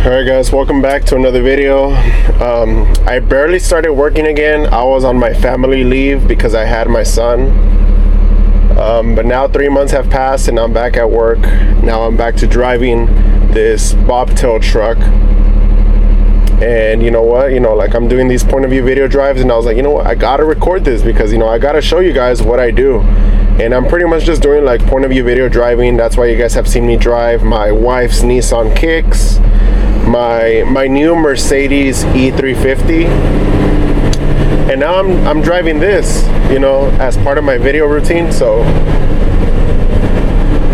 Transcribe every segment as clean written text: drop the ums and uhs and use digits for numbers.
Alright guys, welcome back to another video. I barely started working again. I was on my family leave because I had my son. But now 3 months have passed and I'm back at work. Now I'm back to driving this bobtail truck. And you know what? Like I'm doing these point of view video drives and I was like, you know what? I gotta record this because, I gotta show you guys what I do. And I'm pretty much just doing like point of view video driving. That's why you guys have seen me drive my wife's Nissan Kicks, my new Mercedes E350, and now I'm driving this, as part of my video routine. So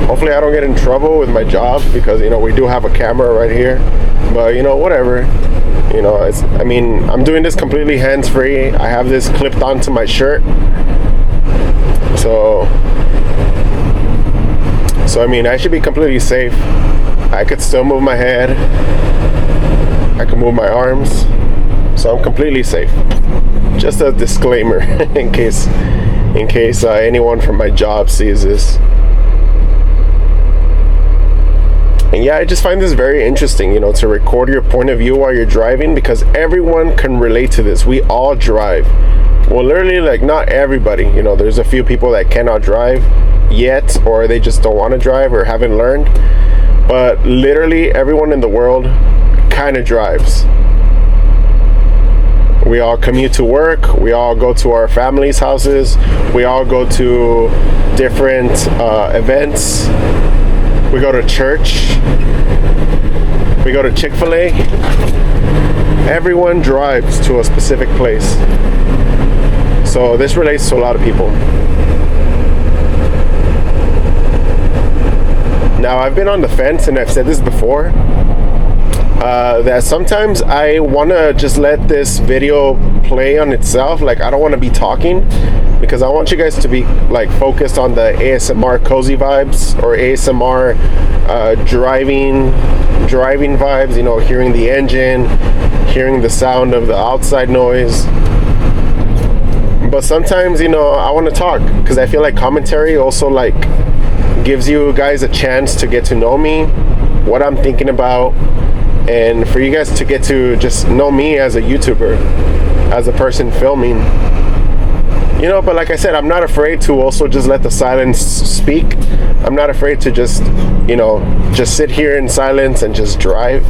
hopefully I don't get in trouble with my job because we do have a camera right here. But whatever. I'm doing this completely hands-free. I have this clipped onto my shirt. So I should be completely safe. I could still move my head. I can move my arms. So I'm completely safe. Just a disclaimer in case anyone from my job sees this. And yeah, I just find this very interesting, to record your point of view while you're driving, because everyone can relate to this. We all drive. Well, literally, like, not everybody. There's a few people that cannot drive yet, or they just don't want to drive or haven't learned. But literally everyone in the world kind of drives. We all commute to work. We all go to our families' houses. We all go to different events. We go to church. We go to Chick-fil-A. Everyone drives to a specific place. So this relates to a lot of people. Now, I've been on the fence, and I've said this before, that sometimes I want to just let this video play on itself. Like, I don't want to be talking, because I want you guys to be like focused on the ASMR cozy vibes, or ASMR driving vibes, hearing the engine, hearing the sound of the outside noise. But sometimes, I want to talk, because I feel like commentary also like gives you guys a chance to get to know me, what I'm thinking about, and for you guys to get to just know me as a YouTuber, as a person filming. But like I said, I'm not afraid to also just let the silence speak. I'm not afraid to just sit here in silence and just drive,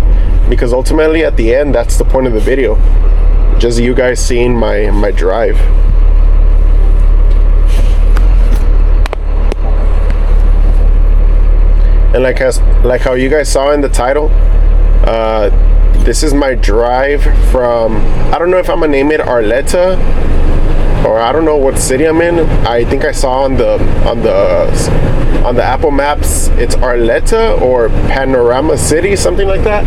because ultimately at the end, that's the point of the video, just you guys seeing my drive. And like how you guys saw in the title, this is my drive from, I don't know if I'm gonna name it Arleta, or I don't know what city I'm in. I think I saw on the Apple Maps it's Arleta or Panorama City, something like that.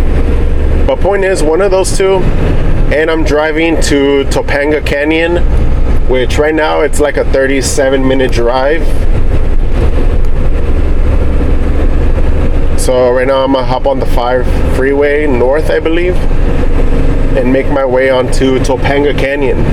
But point is, one of those two. And I'm driving to Topanga Canyon, which right now it's like a 37-minute drive. So right now I'm gonna hop on the freeway north, I believe, and make my way onto Topanga Canyon.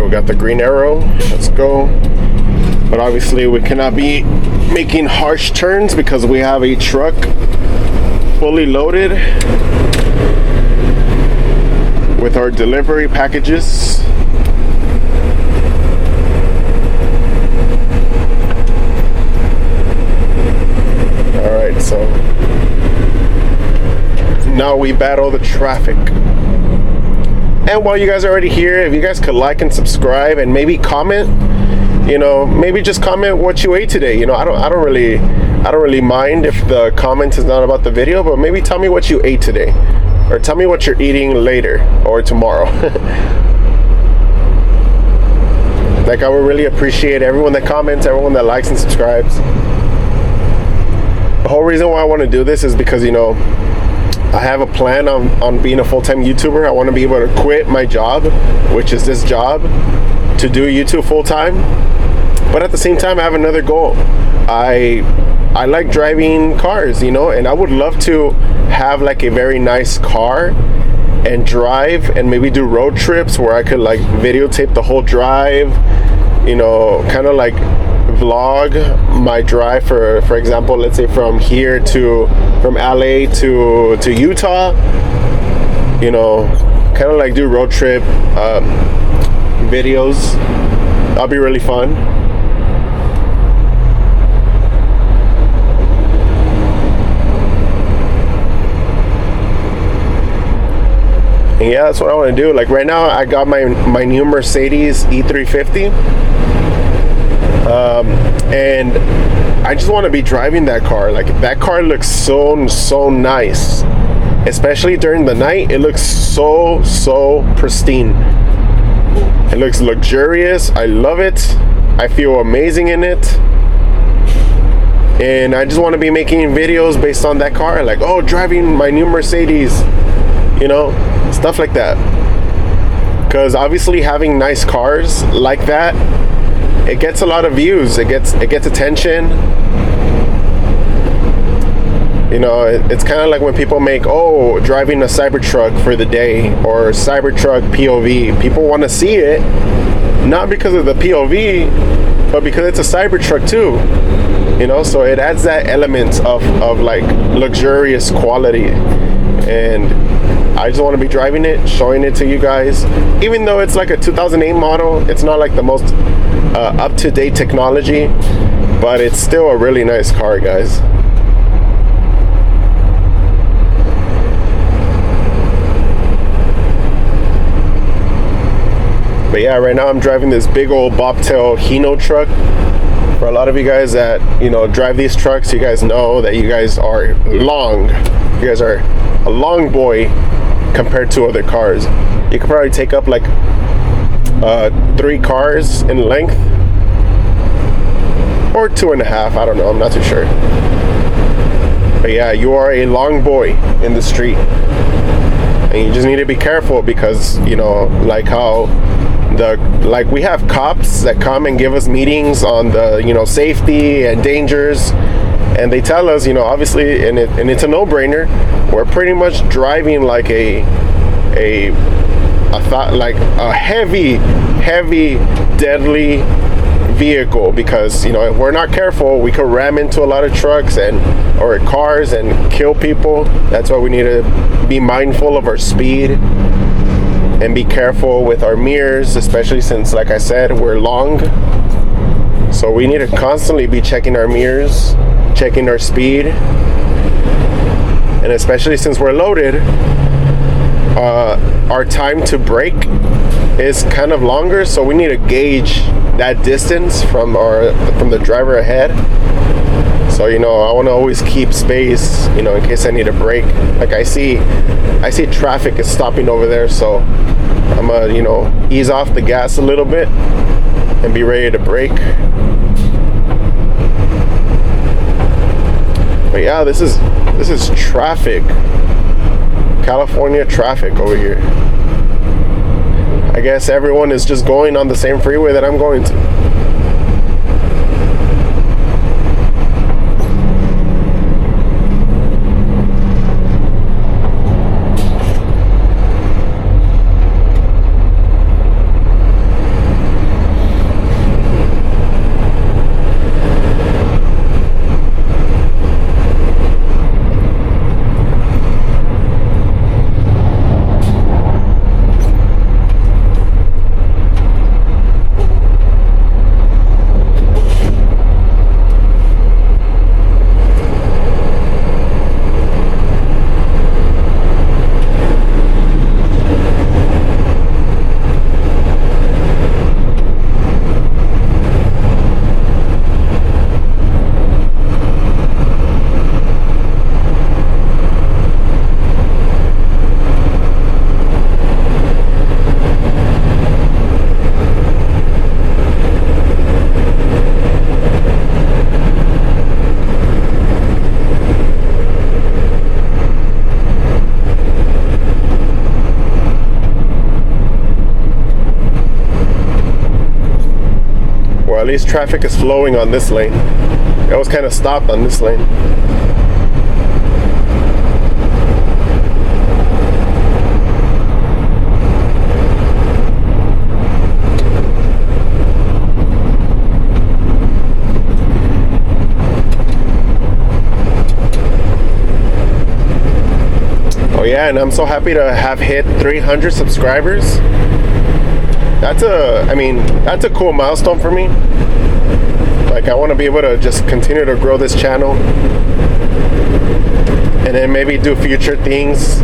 We got the green arrow. Let's go. But obviously we cannot be making harsh turns because we have a truck fully loaded with our delivery packages. Alright, so now we battle the traffic. And while you guys are already here, if you guys could like and subscribe and maybe comment, maybe just comment what you ate today. I don't really mind if the comment is not about the video, but maybe tell me what you ate today, or tell me what you're eating later or tomorrow. Like, I would really appreciate everyone that comments, everyone that likes and subscribes. The whole reason why I want to do this is because I have a plan on being a full-time YouTuber. I want to be able to quit my job, which is this job, to do YouTube full-time. But at the same time, I have another goal, I like driving cars, you know, and I would love to have like a very nice car and drive and maybe do road trips where I could like videotape the whole drive, you know, kind of like vlog my drive for example, let's say from LA to Utah, you know, kind of like do road trip videos. That'll be really fun. And yeah, that's what I want to do. Like right now I got my new Mercedes E350, and I just want to be driving that car. Like that car looks so nice, especially during the night. It looks so pristine. It looks luxurious. I love it. I feel amazing in it, and I just want to be making videos based on that car, like, oh, driving my new Mercedes, you know, stuff like that. Because obviously having nice cars like that, it gets a lot of views. It gets attention. You know, it's kind of like when people make, oh, driving a Cybertruck for the day or Cybertruck POV. People want to see it, not because of the POV, but because it's a Cybertruck too. You know, so it adds that element of like luxurious quality. And I just want to be driving it, showing it to you guys. Even though it's like a 2008 model, it's not like the most up-to-date technology, but it's still a really nice car, guys. But yeah, right now I'm driving this big old bobtail Hino truck. For a lot of you guys that, you know, drive these trucks, you guys know that you guys are long. You guys are a long boy compared to other cars. You could probably take up like 3 cars in length, or 2.5. I don't know, I'm not too sure. But yeah, you are a long boy in the street, and you just need to be careful because, you know, like how we have cops that come and give us meetings on the, you know, safety and dangers, and they tell us, you know, obviously, and it's a no-brainer, we're pretty much driving like a heavy deadly vehicle, because, you know, if we're not careful, we could ram into a lot of trucks or cars and kill people. That's why we need to be mindful of our speed and be careful with our mirrors, especially since, like I said, we're long. So we need to constantly be checking our mirrors, checking our speed, and especially since we're loaded, our time to brake is kind of longer, so we need to gauge that distance from the driver ahead. So, you know, I want to always keep space, you know, in case I need a brake. Like I see traffic is stopping over there, so I'm gonna, you know, ease off the gas a little bit and be ready to brake. But yeah, this is traffic. California traffic over here. I guess everyone is just going on the same freeway that I'm going to. At least traffic is flowing on this lane. It was kind of stopped on this lane. Oh yeah, and I'm so happy to have hit 300 subscribers. That's a cool milestone for me. Like, I want to be able to just continue to grow this channel, and then maybe do future things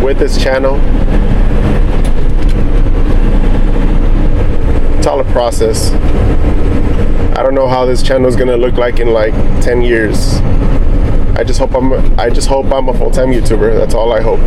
with this channel. It's all a process. I don't know how this channel is gonna look like in like 10 years. I just hope I'm a full-time YouTuber. That's all I hope.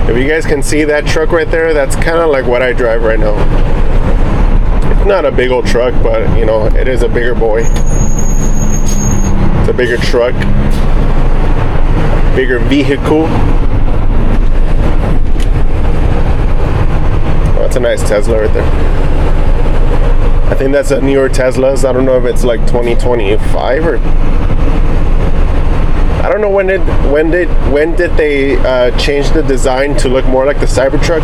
If you guys can see that truck right there, that's kind of like what I drive right now. It's not a big old truck, but you know, it is a bigger boy. It's a bigger truck, bigger vehicle. Oh, that's a nice Tesla right there. I think that's a newer Teslas. I don't know if it's like 2025 or I don't know when did they change the design to look more like the Cybertruck?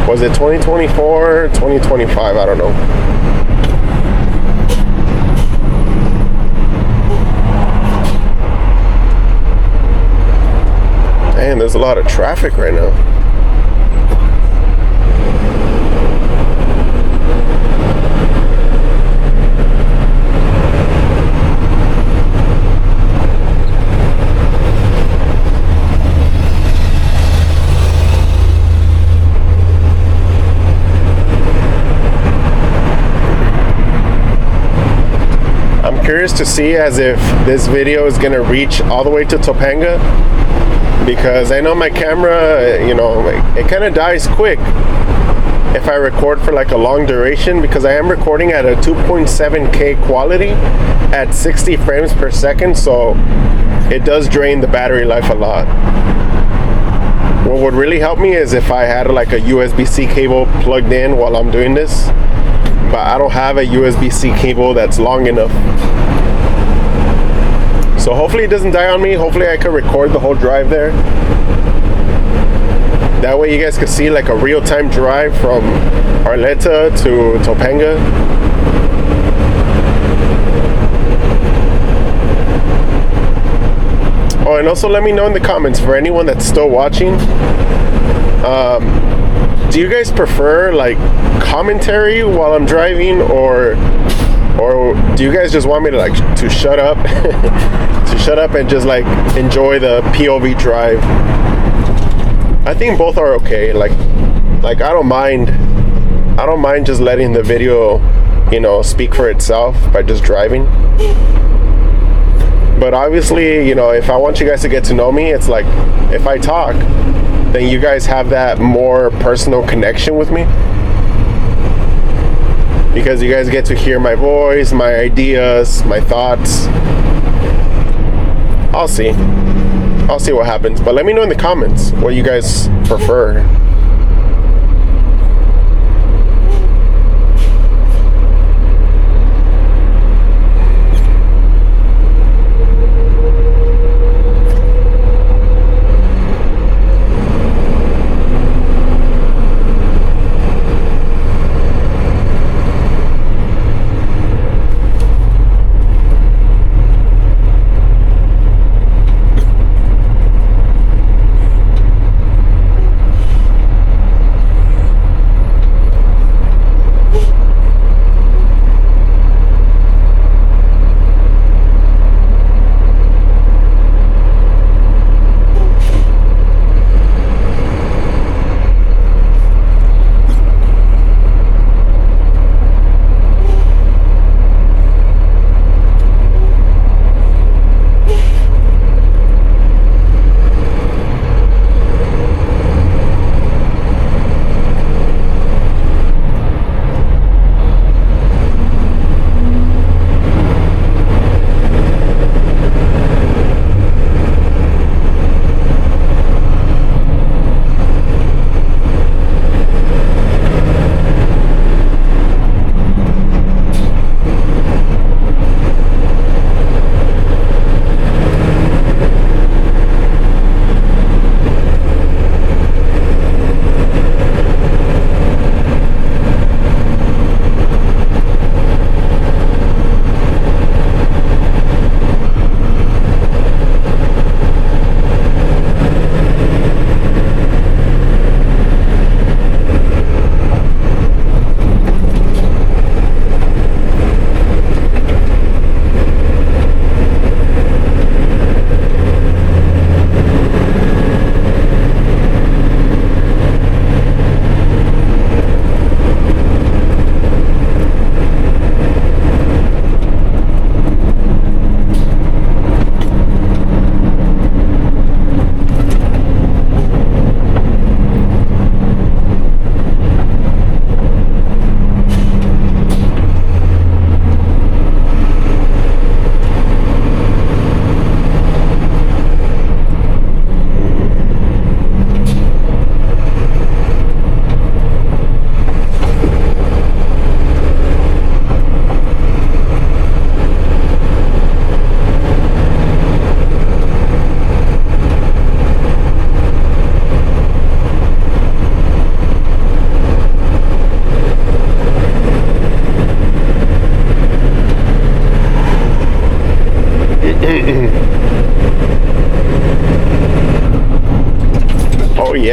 Was it 2024, 2025? I don't know. Damn, there's a lot of traffic right now. Curious to see as if this video is gonna reach all the way to Topanga, because I know my camera, you know, it kind of dies quick if I record for like a long duration, because I am recording at a 2.7K quality at 60 frames per second, so it does drain the battery life a lot. What would really help me is if I had like a USB-C cable plugged in while I'm doing this, but I don't have a USB-C cable that's long enough. So hopefully it doesn't die on me. Hopefully I could record the whole drive there. That way you guys could see like a real-time drive from Arleta to Topanga. Oh, and also let me know in the comments, for anyone that's still watching, do you guys prefer like commentary while I'm driving, or do you guys just want me to like to shut up to shut up and just like enjoy the POV drive? I think both are okay. Like I don't mind just letting the video, you know, speak for itself by just driving. But obviously, you know, if I want you guys to get to know me, it's like if I talk, then you guys have that more personal connection with me, because you guys get to hear my voice, my ideas, my thoughts. I'll see what happens, but let me know in the comments what you guys prefer.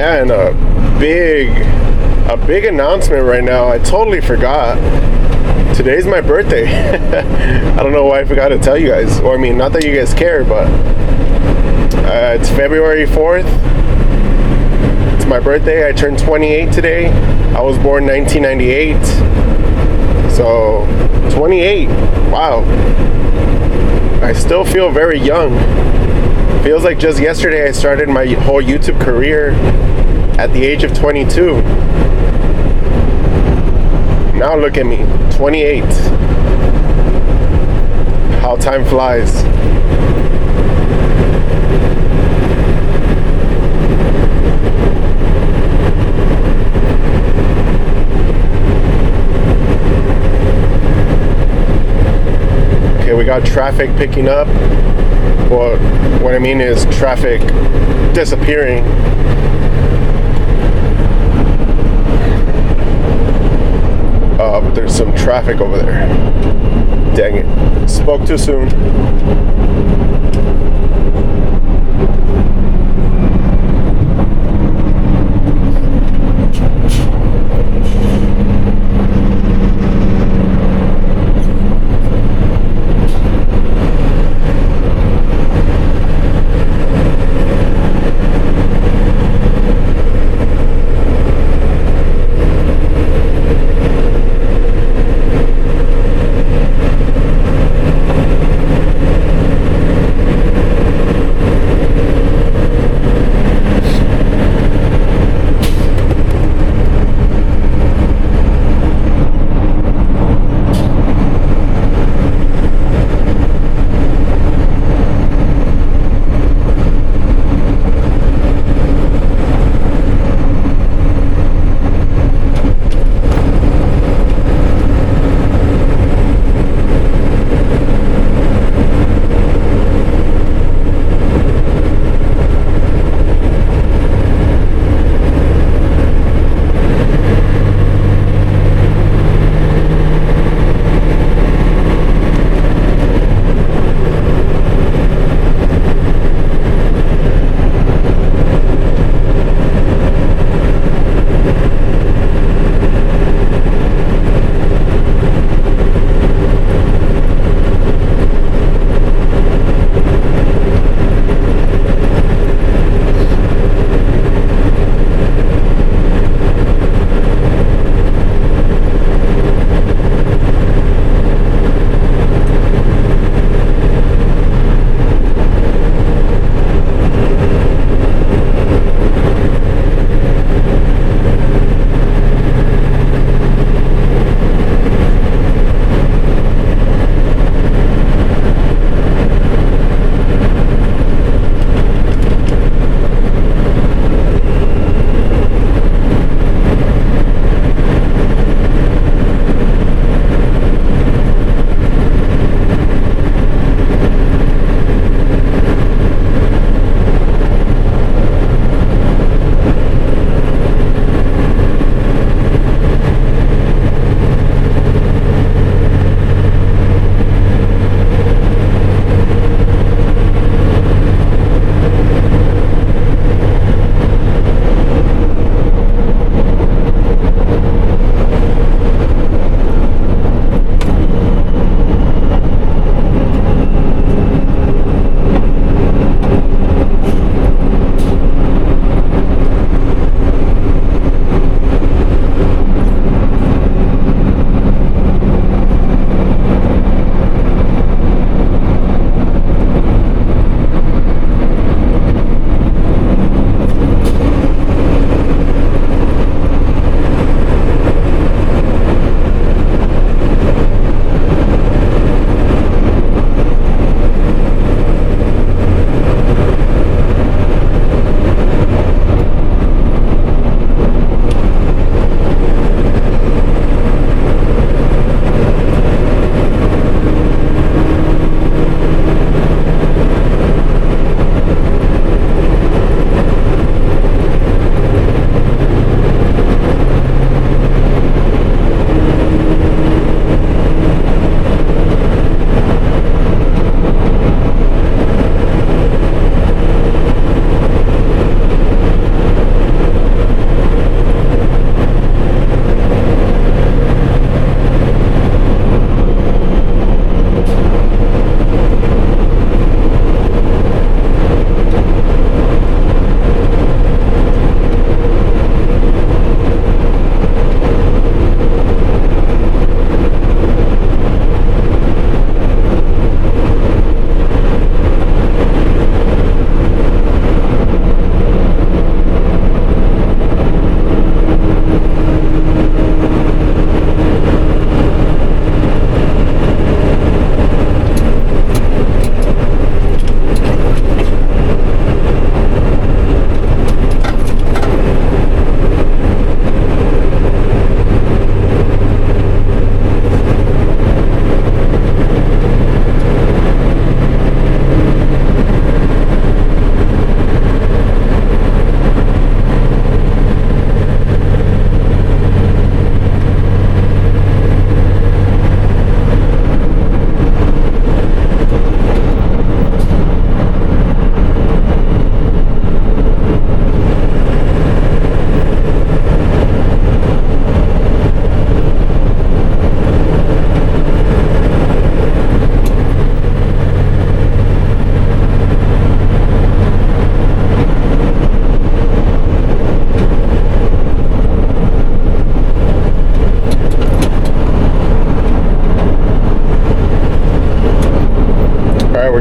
Yeah, and a big announcement right now. I totally forgot. Today's my birthday. I don't know why I forgot to tell you guys. Or I mean, not that you guys care, but it's February 4th. It's my birthday. I turned 28 today. I was born 1998. So 28. Wow. I still feel very young. Feels like just yesterday I started my whole YouTube career at the age of 22. Now look at me, 28. How time flies. Okay, we got traffic picking up. Well, what I mean is traffic disappearing. But there's some traffic over there. Dang it. Spoke too soon.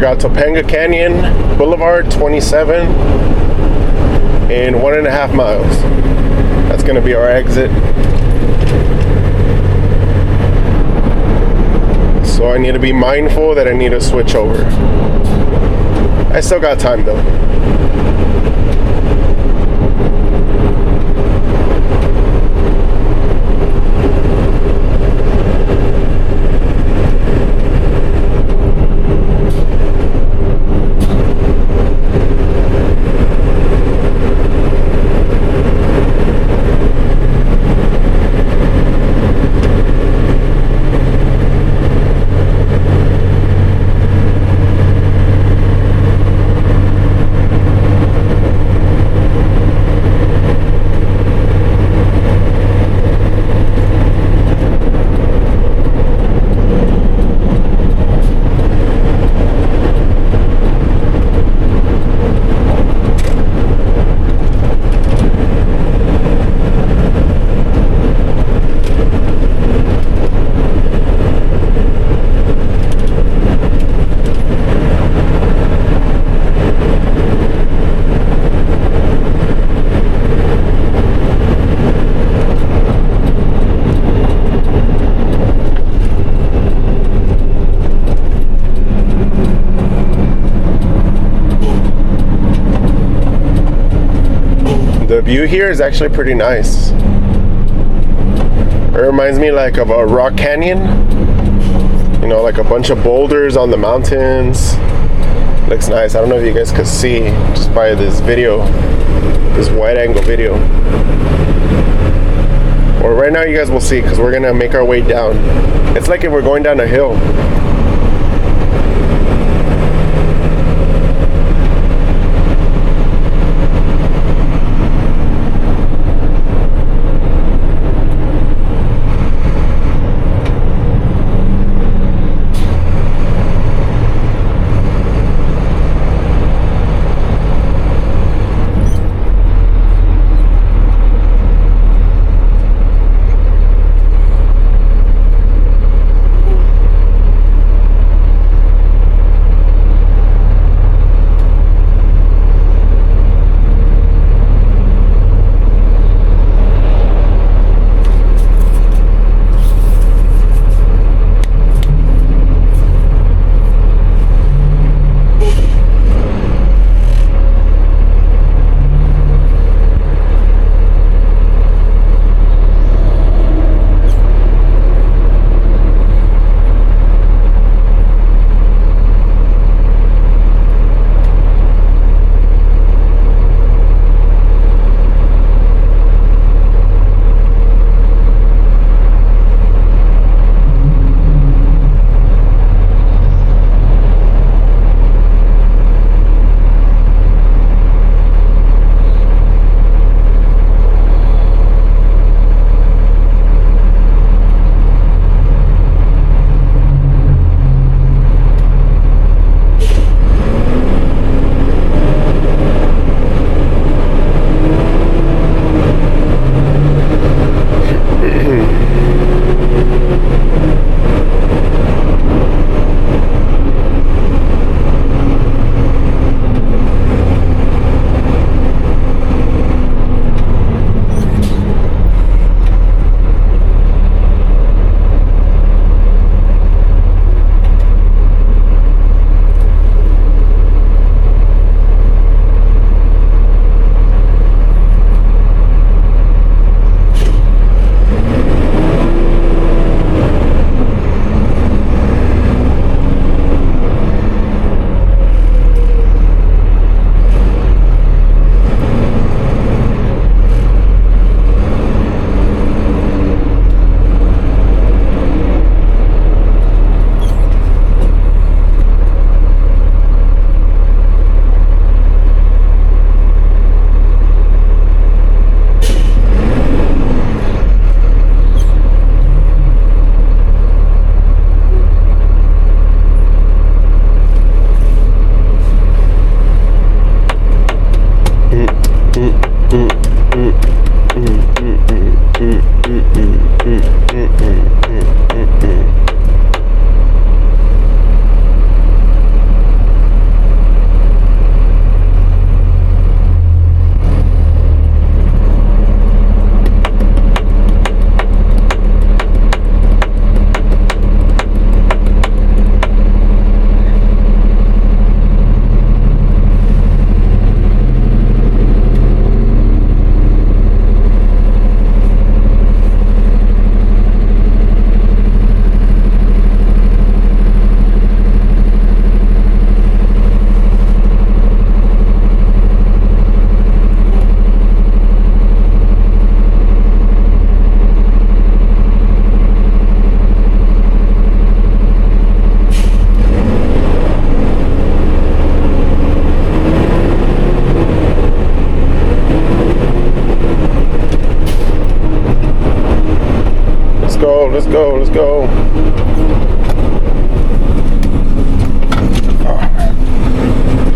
got Topanga Canyon Boulevard 27 in 1.5 miles. That's gonna be our exit. So I need to be mindful that I need to switch over. I still got time though. The view here is actually pretty nice. It reminds me like of a rock canyon. You know, like a bunch of boulders on the mountains. Looks nice. I don't know if you guys could see just by this video, this wide angle video. Or right now you guys will see because we're gonna make our way down. It's like if we're going down a hill. go, let's go, let's go.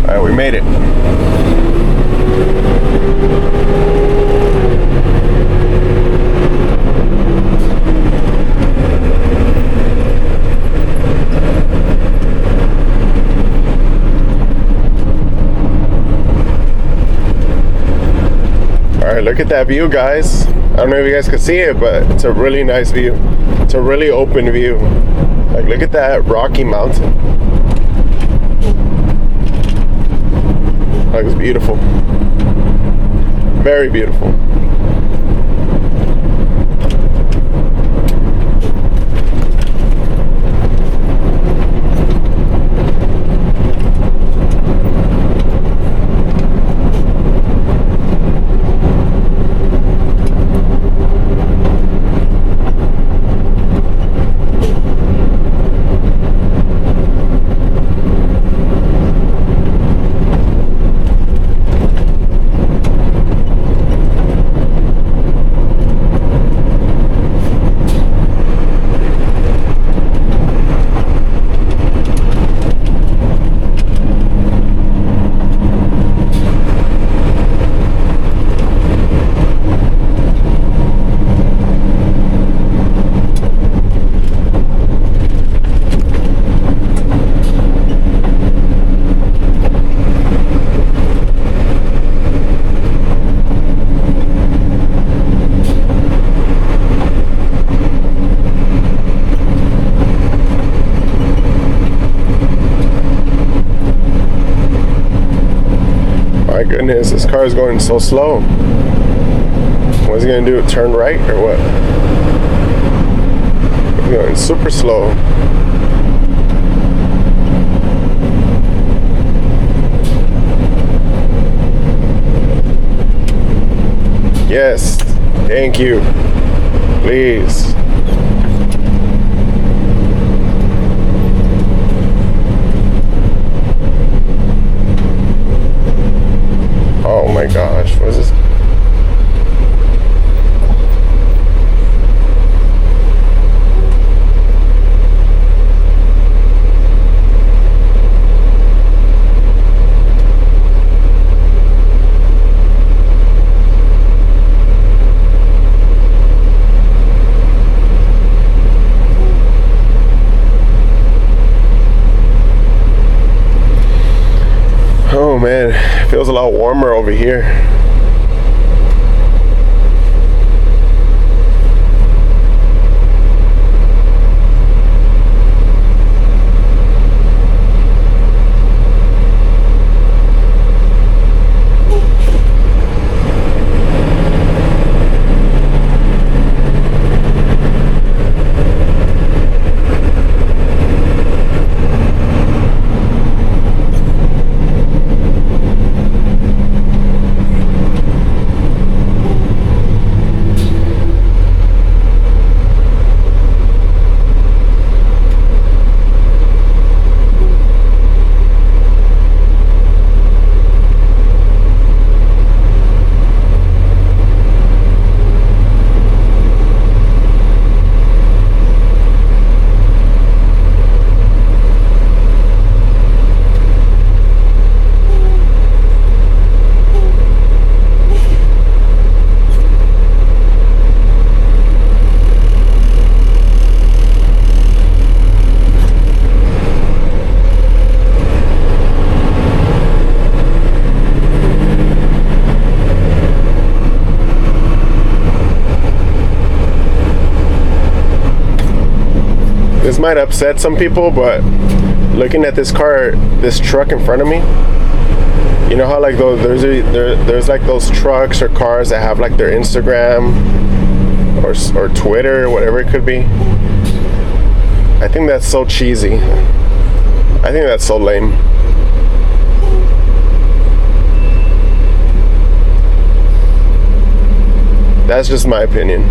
All right, we made it. All right, look at that view, guys. I don't know if you guys can see it, but it's a really nice view. It's a really open view. Like, look at that rocky mountain. Like, it's beautiful. Very beautiful. My goodness, this car is going so slow. What's he gonna do? Turn right or what? It's going super slow. Yes, thank you. Please. Oh my gosh, what is this? Oh man, it feels a lot warmer over here. This might upset some people, but looking at this car, this truck in front of me, you know how like those there's like those trucks or cars that have like their Instagram or Twitter or whatever it could be. I think that's so cheesy. I think that's so lame. That's just my opinion.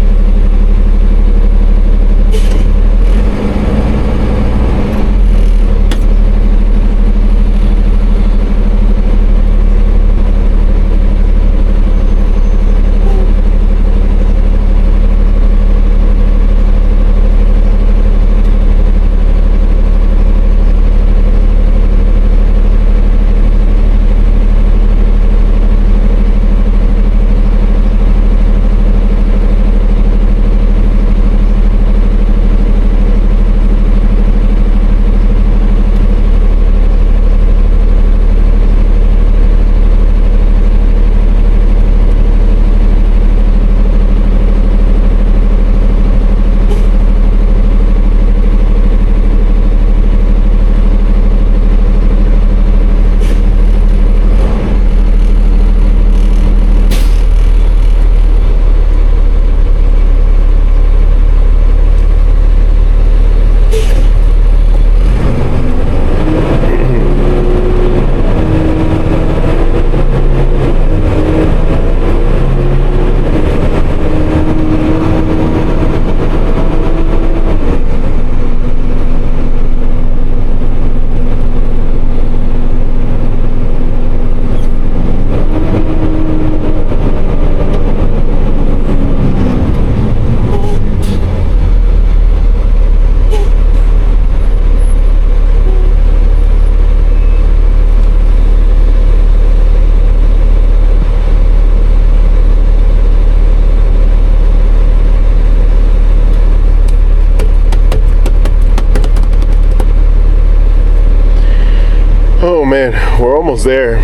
man, we're almost there.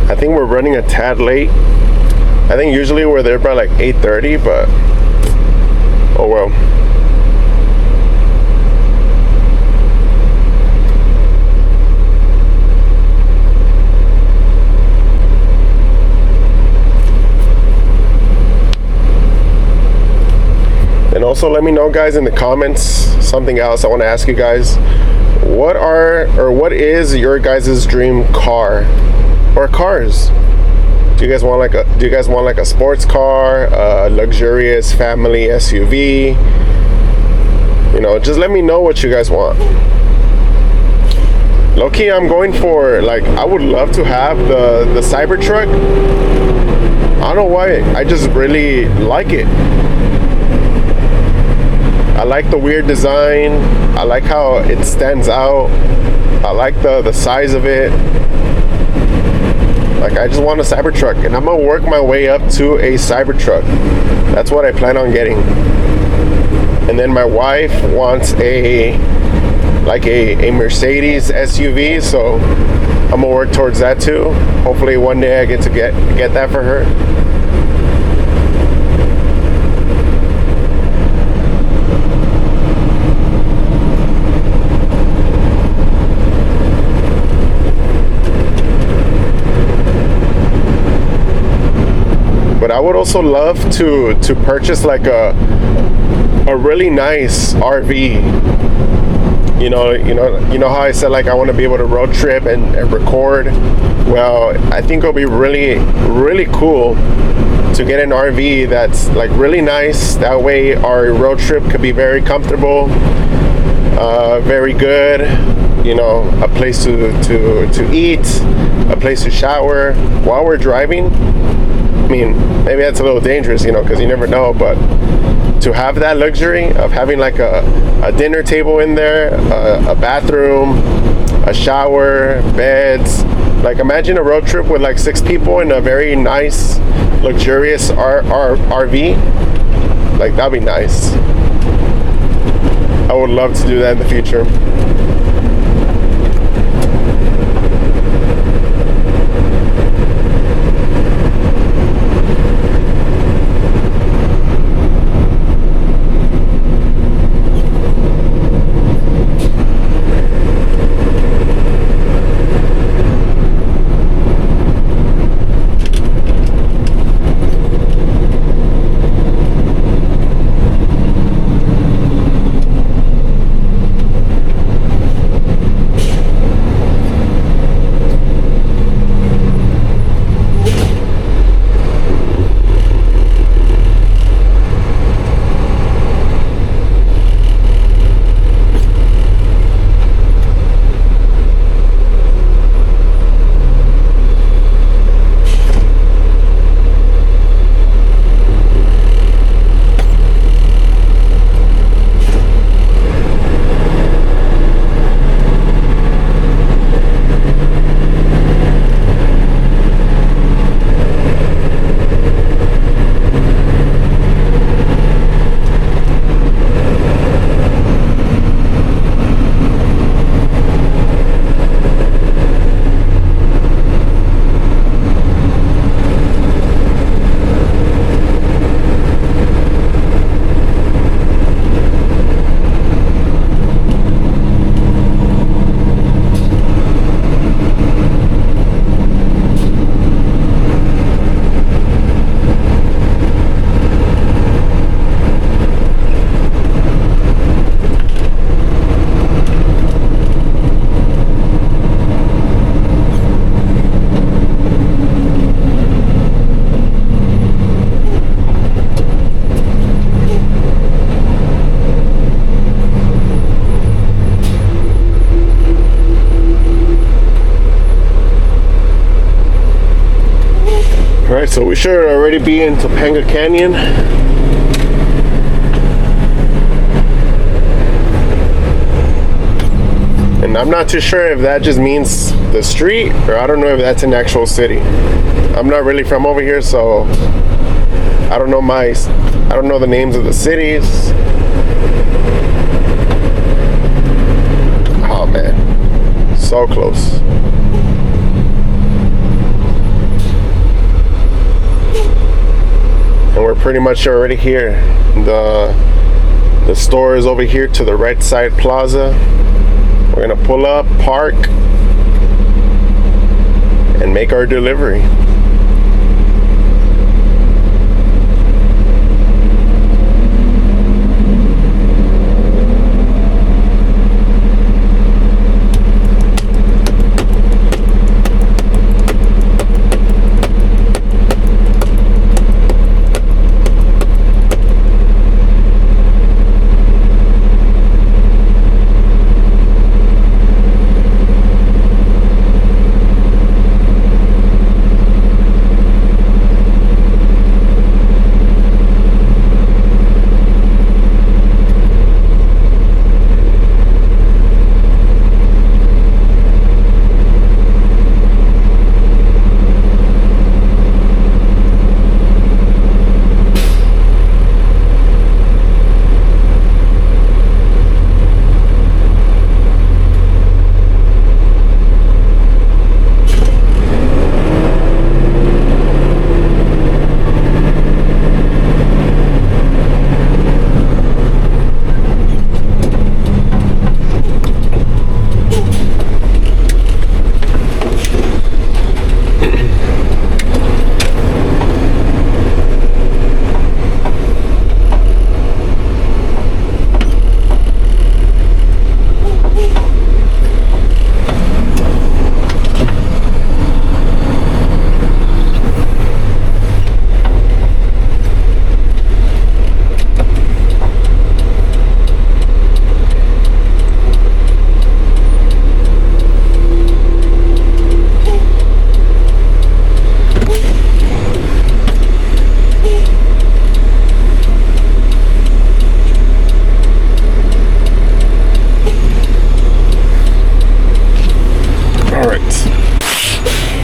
I think we're running a tad late. I think usually we're there by like 8:30, but oh well. And also let me know, guys, in the comments, something else I want to ask you guys. What is your guys' dream car or cars? Do you guys want like a sports car, a luxurious family SUV? You know, just let me know what you guys want. Low-key, I'm going for, like, I would love to have the Cybertruck. I don't know why, I just really like it. I like the weird design. I like how it stands out. I like the size of it. Like, I just want a Cybertruck, and I'm gonna work my way up to a Cybertruck. That's what I plan on getting. And then my wife wants a Mercedes SUV, so I'm gonna work towards that too. Hopefully one day I get to get that for her. But I would also love to purchase like a really nice RV. You know how I said, like, I want to be able to road trip and record. Well, I think it'll be really, really cool to get an RV that's like really nice. That way our road trip could be very comfortable, very good. You know, a place to eat, a place to shower while we're driving. I mean, maybe that's a little dangerous, you know, because you never know, but to have that luxury of having like a dinner table in there, a bathroom, a shower, beds. Like, imagine a road trip with like 6 people in a very nice, luxurious RV. Like, that'd be nice. I would love to do that in the future. Alright, so we should already be in Topanga Canyon. And I'm not too sure if that just means the street, or I don't know if that's an actual city. I'm not really from over here, so I don't know the names of the cities. Oh man, So close. And we're pretty much already here. The store is over here to the right side plaza. We're gonna pull up, park, and make our delivery.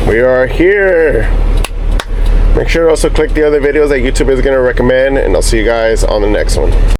We are here. Make sure to also click the other videos that YouTube is going to recommend, and I'll see you guys on the next one.